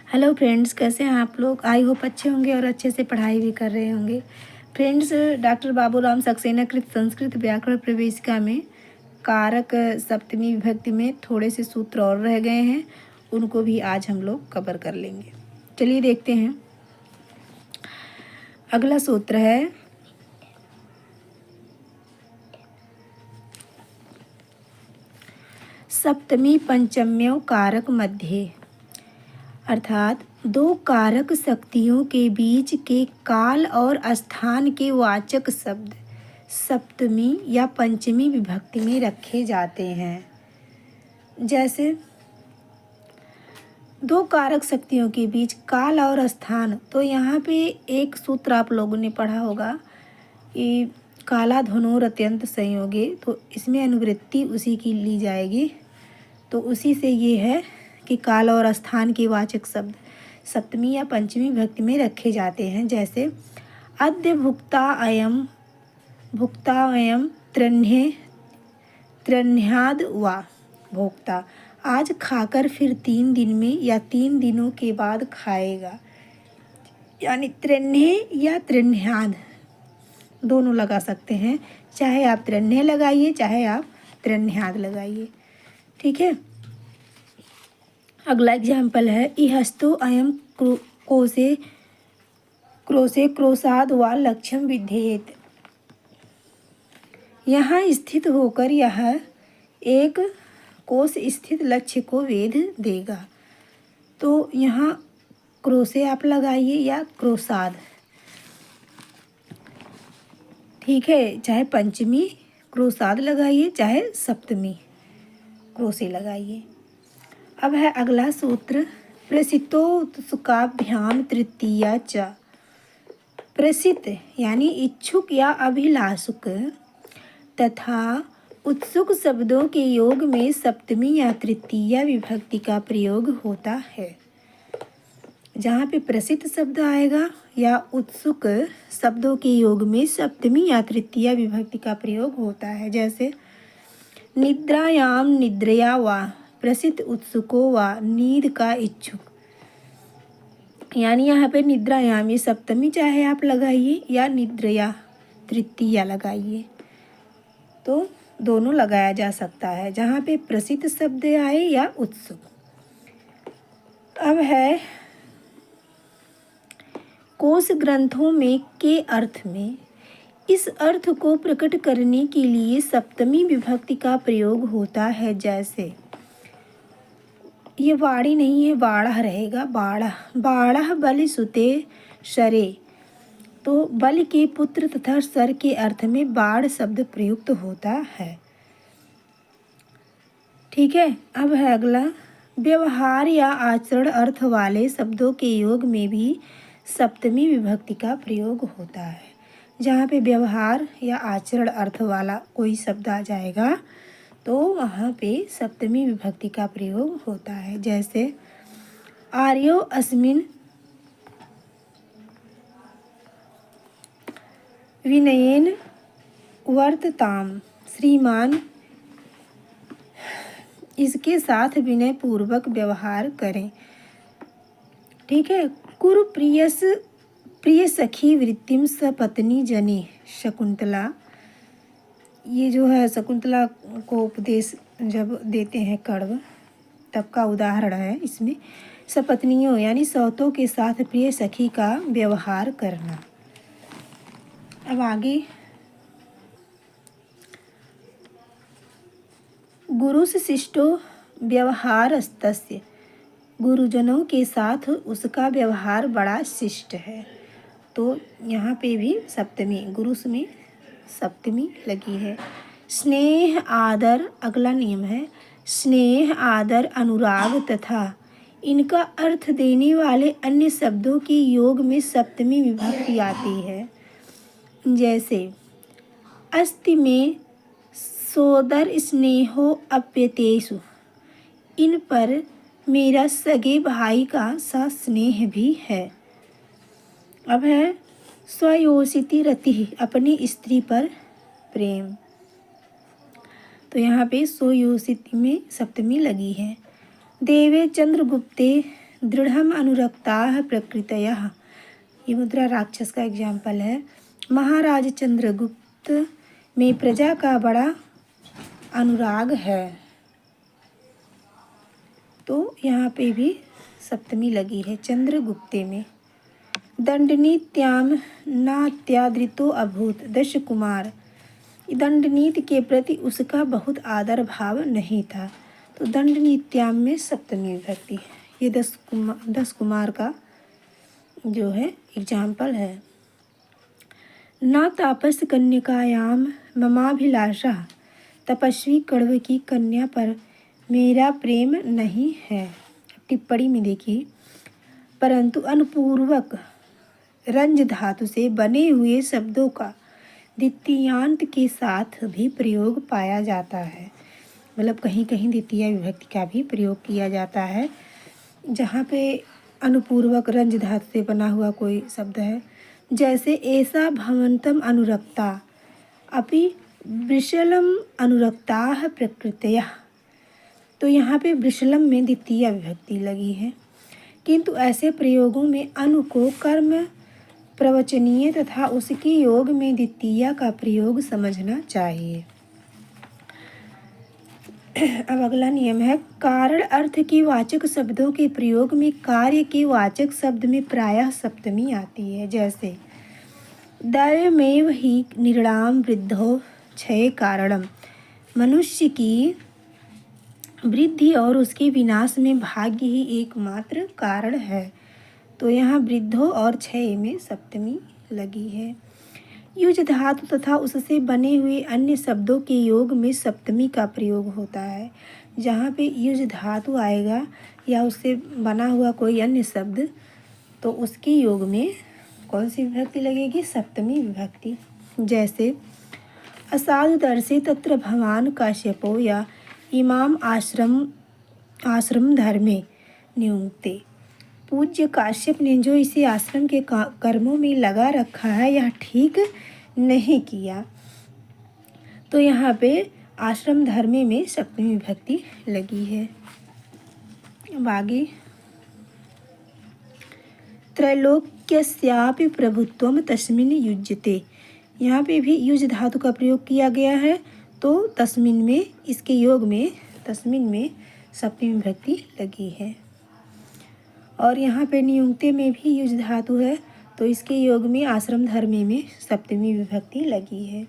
Hello friends, कैसे हैं आप लोग। आई होप अच्छे होंगे और अच्छे से पढ़ाई भी कर रहे होंगे। फ्रेंड्स, डॉक्टर बाबूराम सक्सेना कृत संस्कृत व्याकरण प्रवेशिका में कारक सप्तमी विभक्ति में थोड़े से सूत्र और रह गए हैं, उनको भी आज हम लोग कवर कर लेंगे। चलिए देखते हैं। अगला सूत्र है सप्तमी पंचम्यों कारक मध्य, अर्थात दो कारक शक्तियों के बीच के काल और स्थान के वाचक शब्द सप्तमी या पंचमी विभक्ति में रखे जाते हैं। जैसे दो कारक शक्तियों के बीच काल और स्थान, तो यहाँ पे एक सूत्र आप लोगों ने पढ़ा होगा कि काला धनुर अत्यंत संयोगे, तो इसमें अनुवृत्ति उसी की ली जाएगी। तो उसी से ये है कि काल और स्थान के वाचक शब्द सप्तमी या पंचमी विभक्ति में रखे जाते हैं। जैसे अद्य भुक्ता अयम त्र्यह्णाद वा भोक्ता, आज खाकर फिर 3 दिन में या 3 दिनों के बाद खाएगा। यानी त्र्यह्णे या त्र्यह्णाद दोनों लगा सकते हैं, चाहे आप त्र्यह्णे लगाइए चाहे आप त्र्यह्णाद लगाइए। ठीक है। अगला एग्जाम्पल है इहस्तु अयम क्रोसे क्रोशाद व लक्ष्यम विध्येत, यहाँ स्थित होकर यह एक कोश स्थित लक्ष्य को वेध देगा। तो यहाँ क्रोसे आप लगाइए या क्रोशाद, ठीक है। चाहे पंचमी क्रोशाद लगाइए चाहे सप्तमी क्रोसे लगाइए। अब है अगला सूत्र प्रसितो उत्सुकाभ्याम तृतीया च, प्रसित यानी इच्छुक या अभिलाषुक तथा उत्सुक शब्दों के योग में सप्तमी या तृतीया विभक्ति का प्रयोग होता है। जहाँ पे प्रसिद्ध शब्द आएगा या उत्सुक शब्दों के योग में सप्तमी या तृतीया विभक्ति का प्रयोग होता है। जैसे निद्रायाम निद्रया वा प्रसिद्ध उत्सुको वा नींद का इच्छुक, यानी यहाँ पे निद्रायाम ये सप्तमी चाहे आप लगाइए या निद्रया तृतीया लगाइए, तो दोनों लगाया जा सकता है जहाँ पे प्रसिद्ध शब्द आए या उत्सुक। अब है कोश ग्रंथों में के अर्थ में, इस अर्थ को प्रकट करने के लिए सप्तमी विभक्ति का प्रयोग होता है। जैसे ये वाड़ी नहीं है, बाड़ा रहेगा, बाड़ा बलि सुते शरे, तो बल के पुत्र तथा सर के अर्थ में बाढ़ शब्द प्रयुक्त होता है। ठीक है। अब है अगला व्यवहार या आचरण अर्थ वाले शब्दों के योग में भी सप्तमी विभक्ति का प्रयोग होता है। जहाँ पे व्यवहार या आचरण अर्थ वाला कोई शब्द आ जाएगा तो वहाँ पे सप्तमी विभक्ति का प्रयोग होता है। जैसे आर्यो अस्मिन विनयेन वर्तताम, श्रीमान इसके साथ विनय पूर्वक व्यवहार करें। ठीक है। कुरु प्रिय सखी वृत्तिम सपत्नी जनी शकुंतला, ये जो है शकुंतला को उपदेश जब देते हैं कण्व तब का उदाहरण है इसमें। सपत्नियों यानी सौतों के साथ प्रिय सखी का व्यवहार करना। अब आगे गुरुस शिष्टो व्यवहारस्तस्य, गुरुजनों के साथ उसका व्यवहार बड़ा शिष्ट है। तो यहाँ पे भी सप्तमी, गुरुस में सप्तमी लगी है। स्नेह आदर, अगला नियम है स्नेह आदर अनुराग तथा इनका अर्थ देने वाले अन्य शब्दों के योग में सप्तमी विभक्ति आती है। जैसे अस्ति में सोदर स्नेहो अप्यतेषु, इन पर मेरा सगे भाई का सा स्नेह भी है। अब है स्वयोषिति रति, अपनी स्त्री पर प्रेम, तो यहाँ पे स्वयोषिति में सप्तमी लगी है। देवे चंद्रगुप्ते दृढ़म अनुरक्ताः प्रकृतयः, ये मुद्रा राक्षस का एग्जाम्पल है। महाराज चंद्रगुप्त में प्रजा का बड़ा अनुराग है। तो यहाँ पे भी सप्तमी लगी है चंद्रगुप्ते में। दंडनीत्याम नात्यादृतो अभूत दश कुमार, दंडनीति के प्रति उसका बहुत आदर भाव नहीं था। तो दंडनीत्याम में सप्तमी विभक्ति, ये 10 कुमार का जो है एग्जाम्पल है। न तापस कन्यकायाम ममाभिलाषा, तपस्वी कण्व की कन्या पर मेरा प्रेम नहीं है। टिप्पणी में देखिए, परंतु अनुपूर्वक रंज धातु से बने हुए शब्दों का द्वितीयांत के साथ भी प्रयोग पाया जाता है। मतलब कहीं कहीं द्वितीय विभक्ति का भी प्रयोग किया जाता है। जहाँ पे अनुपूर्वक रंज धातु से बना हुआ कोई शब्द है, जैसे ऐसा भवंतम अनुरक्ता अपि वृषलम अनुरक्ताः प्रकृतयः। तो यहाँ पे वृषलम में द्वितीय विभक्ति लगी है, किंतु ऐसे प्रयोगों में अनु को कर्म प्रवचनीय तथा उसके योग में द्वितीय का प्रयोग समझना चाहिए। अब अगला नियम है, कारण अर्थ के वाचक शब्दों के प्रयोग में कार्य के वाचक शब्द में प्रायः सप्तमी आती है। जैसे दैवमेव ही निर्णाम वृद्धो क्षय कारणम, मनुष्य की वृद्धि और उसके विनाश में भाग्य ही एकमात्र कारण है। तो यहाँ वृद्धो और क्षय में सप्तमी लगी है। युज धातु तथा उससे बने हुए अन्य शब्दों के योग में सप्तमी का प्रयोग होता है। जहाँ पे युज धातु आएगा या उससे बना हुआ कोई अन्य शब्द, तो उसके योग में कौन सी विभक्ति लगेगी? सप्तमी विभक्ति। जैसे असाधु दर्शे तत्र भवान काश्यपो या इमाम आश्रम धर्मे नियुक्ते, पूज्य काश्यप ने जो इसे आश्रम के कर्मों में लगा रखा है यह ठीक नहीं किया। तो यहाँ पे आश्रम धर्मे में सप्तमी विभक्ति लगी है। अब आगे, त्रैलोक्यस्यापि प्रभुत्वम तस्मिन् युज्यते, यहाँ पे भी युज धातु का प्रयोग किया गया है। तो तस्मिन् में, इसके योग में तस्मिन् में सप्तमी विभक्ति लगी है। और यहाँ पे नियुक्ते में भी युज धातु है, तो इसके योग में आश्रम धर्मे में सप्तमी विभक्ति लगी है।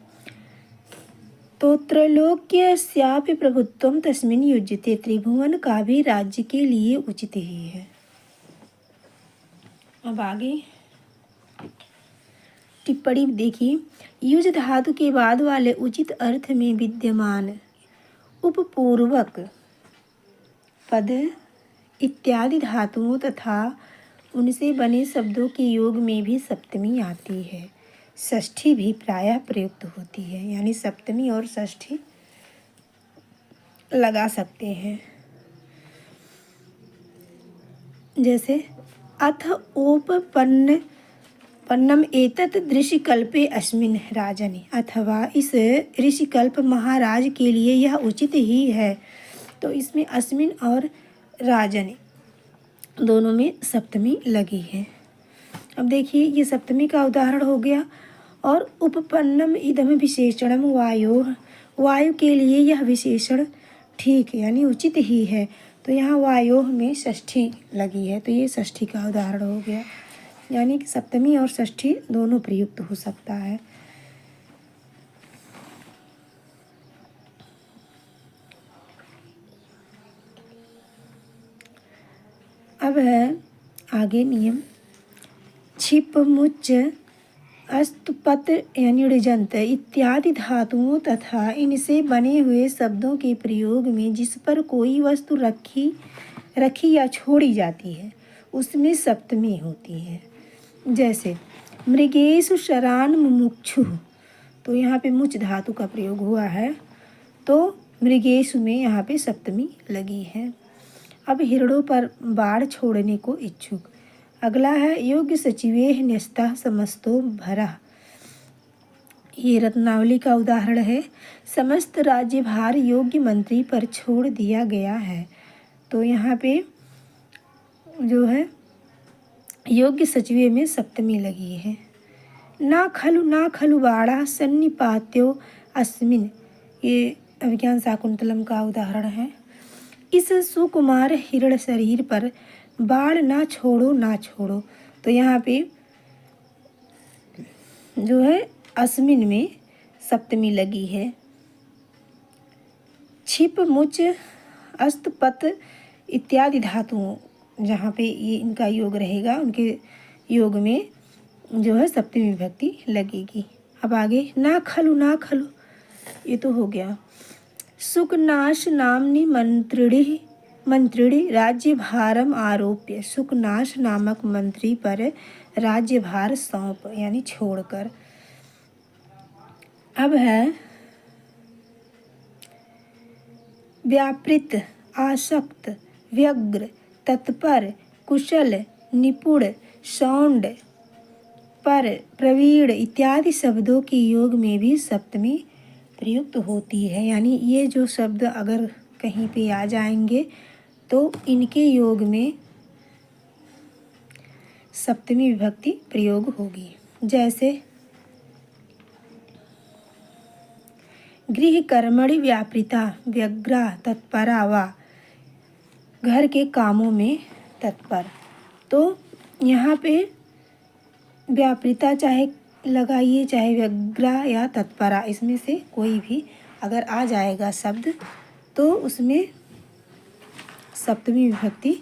तो त्रैलोक्यस्यापि प्रभुत्वम तस्मिन् युज्यते, त्रिभुवन का भी राज्य के लिए उचित ही है। अब आगे टिप्पणी देखिए, युज धातु के बाद वाले उचित अर्थ में विद्यमान उपपूर्वक पद इत्यादि धातुओं तथा उनसे बने शब्दों के योग में भी सप्तमी आती है। षष्ठी भी प्रायः प्रयुक्त होती है, यानी सप्तमी और षष्ठी लगा सकते हैं। जैसे अथ ओपपन्नम एतत् ऋषिकल्पे अस्मिन् राजनि, अथवा इस ऋषिकल्प महाराज के लिए यह उचित ही है। तो इसमें अस्मिन् और राजनि दोनों में सप्तमी लगी है। अब देखिए, ये सप्तमी का उदाहरण हो गया। और उपपन्नम इदम विशेषणम वायो, वायु के लिए यह विशेषण ठीक है, यानी उचित ही है। तो यहाँ वायो में षष्ठी लगी है, तो ये षष्ठी का उदाहरण हो गया। यानी कि सप्तमी और षष्ठी दोनों प्रयुक्त हो सकता है। अब है आगे नियम, छिप मुच अस्तुपत यानी ऋजंत इत्यादि धातुओं तथा इनसे बने हुए शब्दों के प्रयोग में जिस पर कोई वस्तु रखी या छोड़ी जाती है उसमें सप्तमी होती है। जैसे मृगेषु शरान मुमुक्षु, तो यहाँ पे मुच धातु का प्रयोग हुआ है, तो मृगेषु में यहाँ पे सप्तमी लगी है। अब हिरणों पर बाढ़ छोड़ने को इच्छुक। अगला है योग्य सचिवेह न्यस्तः समस्तो भरः, ये रत्नावली का उदाहरण है। समस्त राज्यभार योग्य मंत्री पर छोड़ दिया गया है। तो यहाँ पे जो है योग्य सचिवे में सप्तमी लगी है। ना खलु बाड़ा सन्निपात्यो अस्मिन, ये अभिज्ञान शाकुंतलम का उदाहरण है। इस सुकुमार हिरण शरीर पर बाण ना छोड़ो। तो यहाँ पे जो है अस्मिन में सप्तमी लगी है। छिप मुच अस्तपत इत्यादि धातुओं जहाँ पे ये इनका योग रहेगा, उनके योग में जो है सप्तमी विभक्ति लगेगी। अब आगे ना खलु ये तो हो गया। सुकनाश नामनी मंत्रिणी राज्य भारम आरोप्य, सुकनाश नामक मंत्री पर राज्यभार सौंप यानी छोड़कर। अब है व्यापृत, आसक्त, व्यग्र, तत्पर, कुशल, निपुण, सौंड, पर, प्रवीण इत्यादि शब्दों के योग में भी सप्तमी प्रयुक्त होती है। यानी ये जो शब्द अगर कहीं पे आ जाएंगे तो इनके योग में सप्तमी विभक्ति प्रयोग होगी। जैसे गृह कर्मणि व्यापृता, व्यग्रा, तत्परा वा, घर के कामों में तत्पर। तो यहाँ पे व्यापृता चाहे लगाइए चाहे व्यग्रा या तत्परा, इसमें से कोई भी अगर आ जाएगा शब्द तो उसमें सप्तमी विभक्ति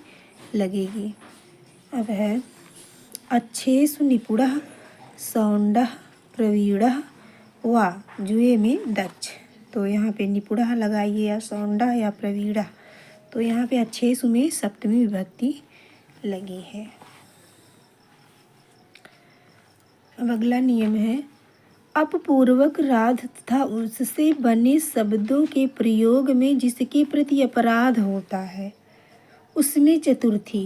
लगेगी। अब है अच्छेषु निपुणः सौंडः प्रवीणः वा, जुए में दक्ष। तो यहाँ पे निपुणः लगाइए या सौंडः या प्रवीणः, तो यहाँ पे अच्छेषु में सप्तमी विभक्ति लगी है। अब अगला नियम है अपपूर्वक राध तथा उससे बने शब्दों के प्रयोग में जिसके प्रति अपराध होता है उसमें चतुर्थी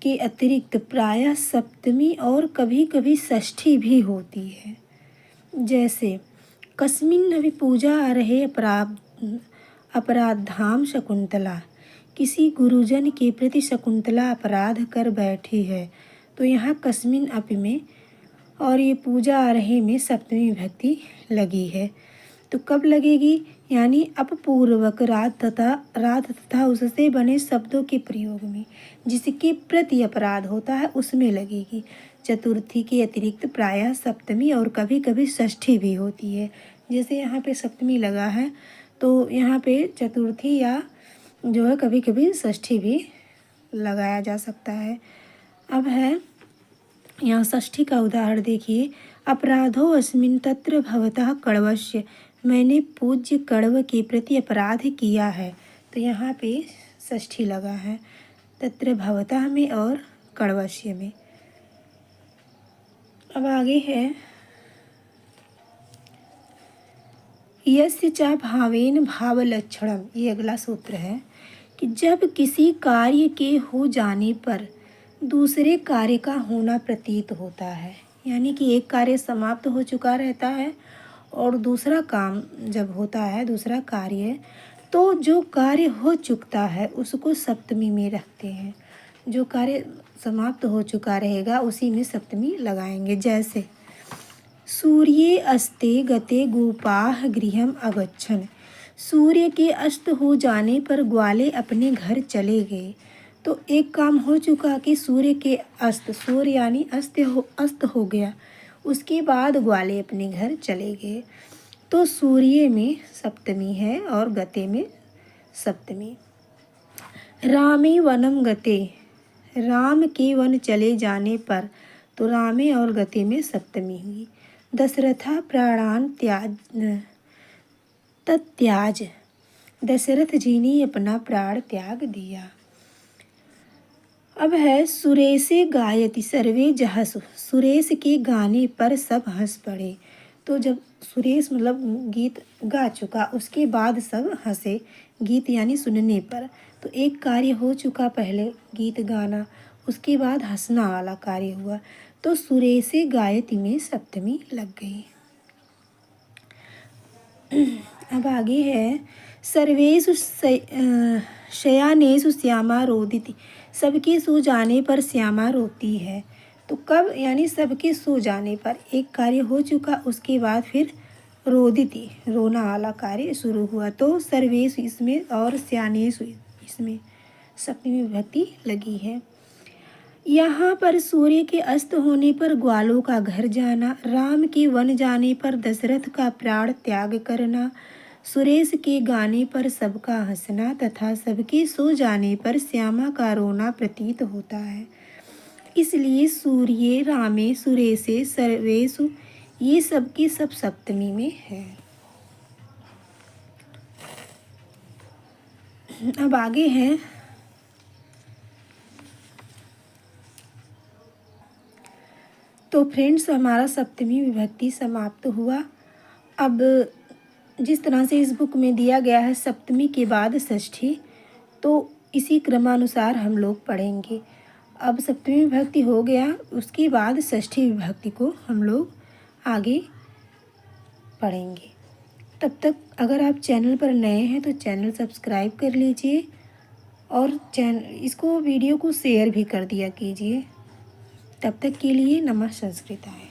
के अतिरिक्त प्रायः सप्तमी और कभी कभी षष्ठी भी होती है। जैसे कस्मिन् अभी पूजा आ रहे अपराधाम शकुंतला, किसी गुरुजन के प्रति शकुंतला अपराध कर बैठी है। तो यहाँ कस्मिन् अपि में और ये पूजा आ रहे में सप्तमी विभक्ति लगी है। तो कब लगेगी? यानी अपपूर्वक राध तथा उससे बने शब्दों के प्रयोग में जिसके प्रति अपराध होता है उसमें लगेगी। चतुर्थी के अतिरिक्त प्रायः सप्तमी और कभी कभी षष्ठी भी होती है। जैसे यहाँ पे सप्तमी लगा है तो यहाँ पे चतुर्थी या जो है कभी कभी षष्ठी भी लगाया जा सकता है। अब है यहाँ षष्ठी का उदाहरण देखिए। अपराधो अस्मिन् तत्र भवतः कण्वस्य, मैंने पूज्य कण्व के प्रति अपराध किया है। तो यहाँ पे षष्ठी लगा है तत्र भवतः में और कण्वस्य में। अब आगे है यस्य च भावेन भावलक्षणम, ये अगला सूत्र है कि जब किसी कार्य के हो जाने पर दूसरे कार्य का होना प्रतीत होता है, यानी कि एक कार्य समाप्त हो चुका रहता है और दूसरा काम जब होता है, दूसरा कार्य, तो जो कार्य हो चुकता है उसको सप्तमी में रखते हैं। जो कार्य समाप्त हो चुका रहेगा उसी में सप्तमी लगाएंगे। जैसे सूर्ये अस्ते गते गोपाः गृहम अगच्छन्, सूर्य के अस्त हो जाने पर ग्वाले अपने घर चले गए। तो एक काम हो चुका कि सूर्य के अस्त, सूर्य यानी अस्त हो गया, उसके बाद ग्वाले अपने घर चले गए। तो सूर्य में सप्तमी है और गते में सप्तमी। रामे वनम गते, राम के वन चले जाने पर, तो रामे और गते में सप्तमी हुई। दशरथा प्राणान त्याज, दशरथ जी ने अपना प्राण त्याग दिया। अब है सुरेशे गायति सर्वे जहसु, सुरेश के गाने पर सब हंस पड़े। तो जब सुरेश मतलब गीत गा चुका उसके बाद सब हंसे, गीत यानी सुनने पर। तो एक कार्य हो चुका पहले गीत गाना, उसके बाद हंसना वाला कार्य हुआ, तो सुरेशे गायति में सप्तमी लग गई। अब आगे है सर्वेषु शयानेषु श्यामा रोदिति, सबके सो जाने पर श्यामा रोती है। तो कब, यानी सबके सो जाने पर, एक कार्य हो चुका उसके बाद फिर रोदिति, रोना वाला कार्य शुरू हुआ। तो सर्वेषु इसमें और श्यानेषु इसमें सप्तमी विभक्ति लगी है। यहाँ पर सूर्य के अस्त होने पर ग्वालों का घर जाना, राम के वन जाने पर दशरथ का प्राण त्याग करना, सुरेश के गाने पर सबका हंसना तथा सबके सो जाने पर श्यामा का रोना प्रतीत होता है। इसलिए सूर्ये, रामे, सुरेशे, सर्वेषु ये सब की सब सप्तमी में है। अब आगे है तो फ्रेंड्स हमारा सप्तमी विभक्ति समाप्त हुआ। अब जिस तरह से इस बुक में दिया गया है सप्तमी के बाद षष्ठी, तो इसी क्रमानुसार हम लोग पढ़ेंगे। अब सप्तमी विभक्ति हो गया, उसके बाद षष्ठी विभक्ति को हम लोग आगे पढ़ेंगे। तब तक अगर आप चैनल पर नए हैं तो चैनल सब्सक्राइब कर लीजिए और इसको वीडियो को शेयर भी कर दिया कीजिए। तब तक के लिए नमः संस्कृताय।